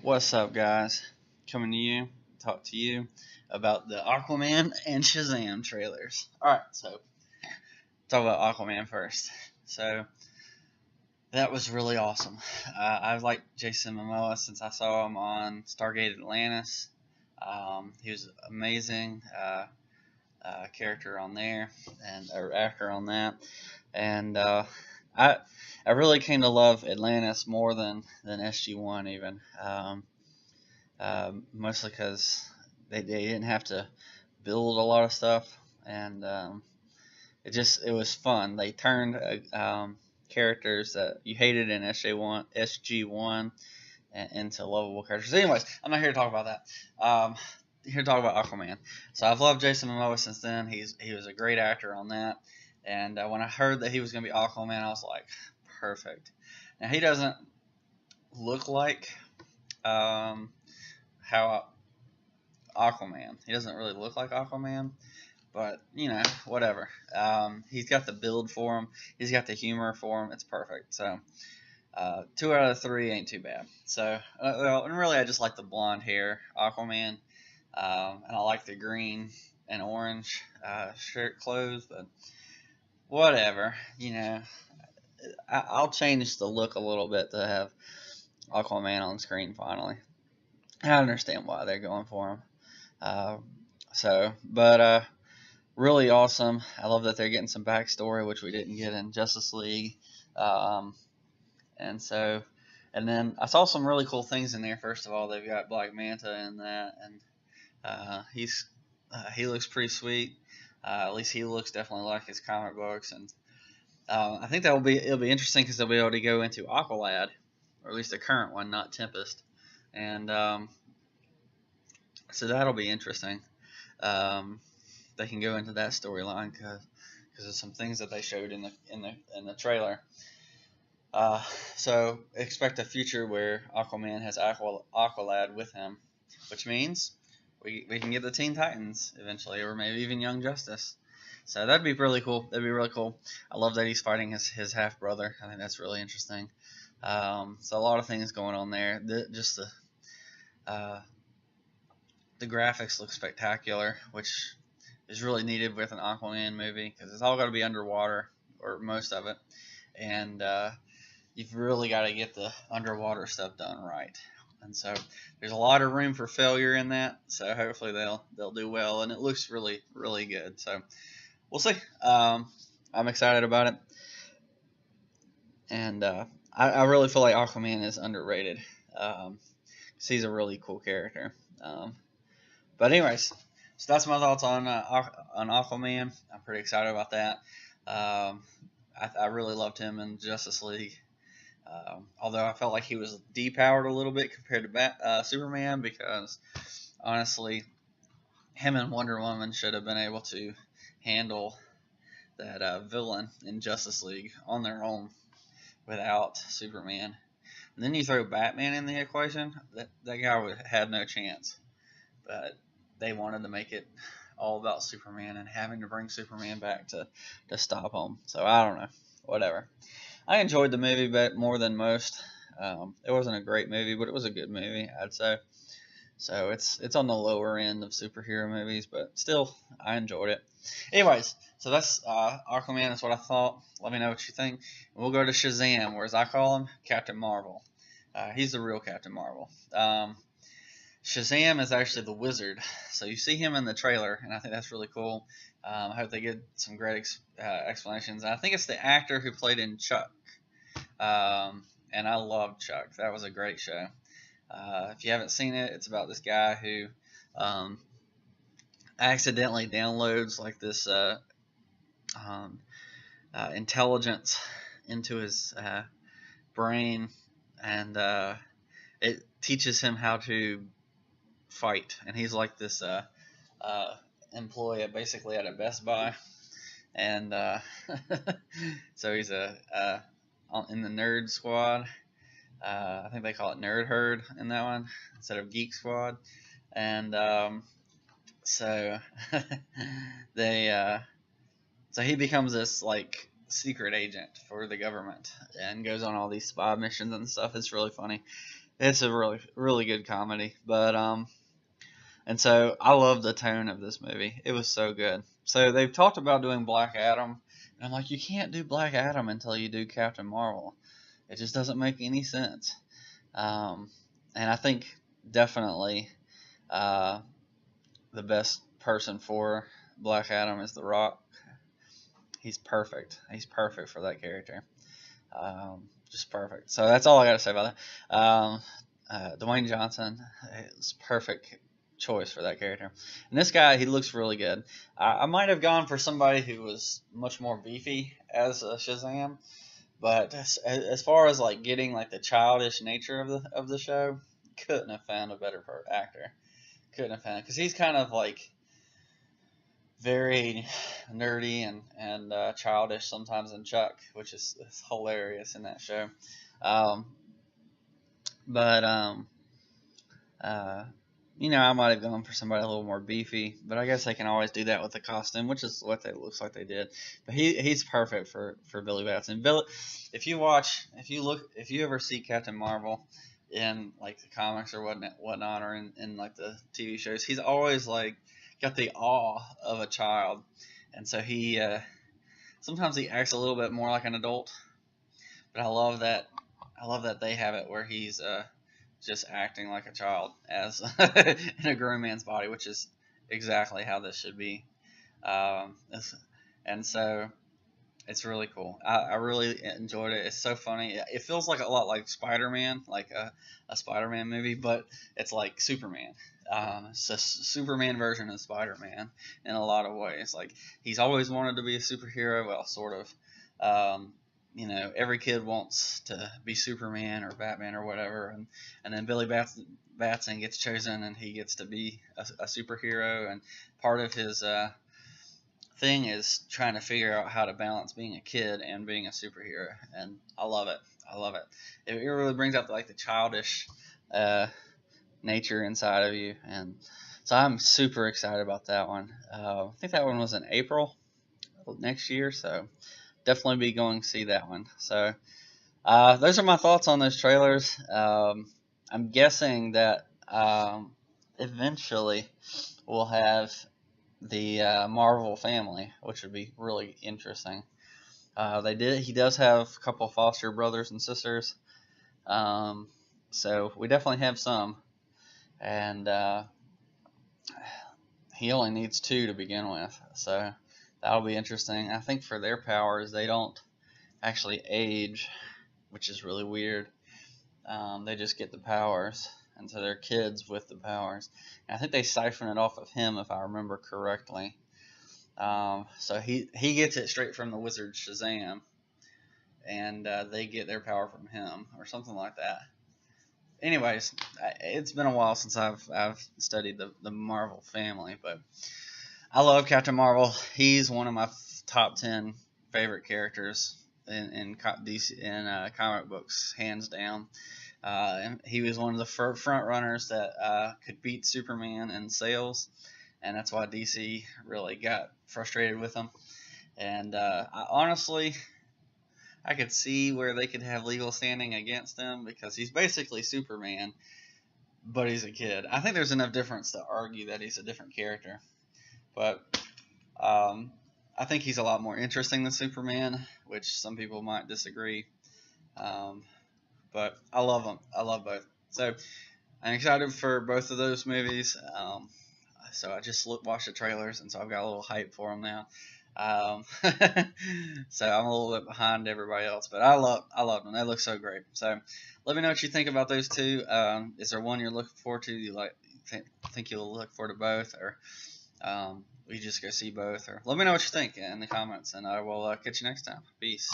What's up, guys? Coming to you, talk to you about the Aquaman and Shazam trailers. Alright, so talk about Aquaman first. So that was really awesome. I've liked Jason Momoa since I saw him on Stargate Atlantis. He was amazing character on there, or actor on that, and I really came to love Atlantis more than SG1 even. Mostly because they didn't have to build a lot of stuff, and it was fun. They turned characters that you hated in SG1 into lovable characters. Anyways, I'm not here to talk about that. Here to talk about Aquaman. So I've loved Jason Momoa since then. He was a great actor on that, and when I heard that he was going to be Aquaman, I was like, perfect. Now he doesn't look like how Aquaman. He doesn't really look like Aquaman, but whatever. He's got the build for him. He's got the humor for him. It's perfect. So 2 out of 3 ain't too bad. So and really I just like the blonde hair Aquaman, and I like the green and orange shirt clothes, but whatever. I'll change the look a little bit to have Aquaman on screen finally. I understand why they're going for him. But really awesome. I love that they're getting some backstory, which we didn't get in Justice League. And then I saw some really cool things in there. First of all, they've got Black Manta in that, and he looks pretty sweet. At least he looks definitely like his comic books, and I think it'll be interesting because they'll be able to go into Aqualad, or at least the current one, not Tempest, and so that'll be interesting. They can go into that storyline because of some things that they showed in the trailer. So expect a future where Aquaman has Aqualad with him, which means we can get the Teen Titans eventually, or maybe even Young Justice. So that'd be really cool. That'd be really cool. I love that he's fighting his half brother. I think that's really interesting. So a lot of things going on there. The graphics look spectacular, which is really needed with an Aquaman movie because it's all got to be underwater, or most of it, and you've really got to get the underwater stuff done right. And so there's a lot of room for failure in that. So hopefully they'll do well, and it looks really, really good. So we'll see. I'm excited about it, and I really feel like Aquaman is underrated. He's a really cool character. But anyways, so that's my thoughts on Aquaman. I'm pretty excited about that. I really loved him in Justice League. Although I felt like he was depowered a little bit compared to Superman, because honestly, him and Wonder Woman should have been able to handle that villain in Justice League on their own without Superman. And then you throw Batman in the equation, that guy had no chance. But they wanted to make it all about Superman and having to bring Superman back to stop him. So I don't know, whatever. I enjoyed the movie but more than most. It wasn't a great movie, but it was a good movie, I'd say. So it's on the lower end of superhero movies, but still, I enjoyed it. Anyways, so that's Aquaman is what I thought. Let me know what you think. And we'll go to Shazam, or as I call him, Captain Marvel. He's the real Captain Marvel. Shazam is actually the wizard. So you see him in the trailer, and I think that's really cool. I hope they get some great explanations. I think it's the actor who played in Chuck. And I love Chuck. That was a great show. If you haven't seen it, it's about this guy who accidentally downloads like this intelligence into his brain, and it teaches him how to fight. And he's like this employee basically at a Best Buy, and so he's in the nerd squad. I think they call it Nerd Herd in that one instead of Geek Squad, and so so he becomes this like secret agent for the government and goes on all these spy missions and stuff. It's really funny. It's a really good comedy, but and so I love the tone of this movie. It was so good. So they've talked about doing Black Adam, and I'm like, you can't do Black Adam until you do Captain Marvel. It just doesn't make any sense. Um, and I think definitely uh, the best person for Black Adam is The Rock. He's perfect. He's perfect for that character. Just perfect. So that's all I got to say about that. Dwayne Johnson is perfect choice for that character. And this guy, he looks really good. I might have gone for somebody who was much more beefy as Shazam, but as far as like getting like the childish nature of the show, couldn't have found a better actor. Couldn't have found it because he's kind of like very nerdy and childish sometimes in Chuck, which is hilarious in that show. Um, but uh, I might have gone for somebody a little more beefy, but I guess they can always do that with the costume, which is what it looks like they did. But he's perfect for Billy Batson. Billy, if you ever see Captain Marvel in like the comics or whatnot or in like the TV shows, he's always like got the awe of a child, and so he sometimes he acts a little bit more like an adult. But I love that. I love that they have it where he's just acting like a child as in a grown man's body, which is exactly how this should be. Um, and so it's really cool. I really enjoyed it. It's so funny. It feels like a lot like Spider-Man, like a Spider-Man movie, but it's like Superman. It's a Superman version of Spider-Man in a lot of ways. Like he's always wanted to be a superhero. Well, sort of. Every kid wants to be Superman or Batman or whatever, and then Billy Batson gets chosen and he gets to be a superhero, and part of his thing is trying to figure out how to balance being a kid and being a superhero, and I love it. I love it. It really brings out like the childish nature inside of you, and so I'm super excited about that one. I think that one was in April next year, so definitely be going to see that one. So those are my thoughts on those trailers. I'm guessing that eventually we'll have the Marvel family, which would be really interesting. He does have a couple of foster brothers and sisters, so we definitely have some, and he only needs two to begin with, so that'll be interesting. I think for their powers, they don't actually age, which is really weird. They just get the powers, and so they're kids with the powers. And I think they siphon it off of him, if I remember correctly. So he gets it straight from the wizard Shazam, and they get their power from him, or something like that. Anyways, it's been a while since I've studied the Marvel family, but I love Captain Marvel. He's one of my top 10 favorite characters in DC comic books, hands down. And he was one of the front runners that could beat Superman in sales, and that's why DC really got frustrated with him. And honestly, I could see where they could have legal standing against him because he's basically Superman, but he's a kid. I think there's enough difference to argue that he's a different character, but I think he's a lot more interesting than Superman, which some people might disagree. But I love them. I love both. So I'm excited for both of those movies. So I just watched the trailers, and so I've got a little hype for them now. So I'm a little bit behind everybody else, but I love them. They look so great. So let me know what you think about those two. Is there one you're looking forward to? You think you'll look forward to both, or we just go see both? Or let me know what you think in the comments, and I will catch you next time. Peace.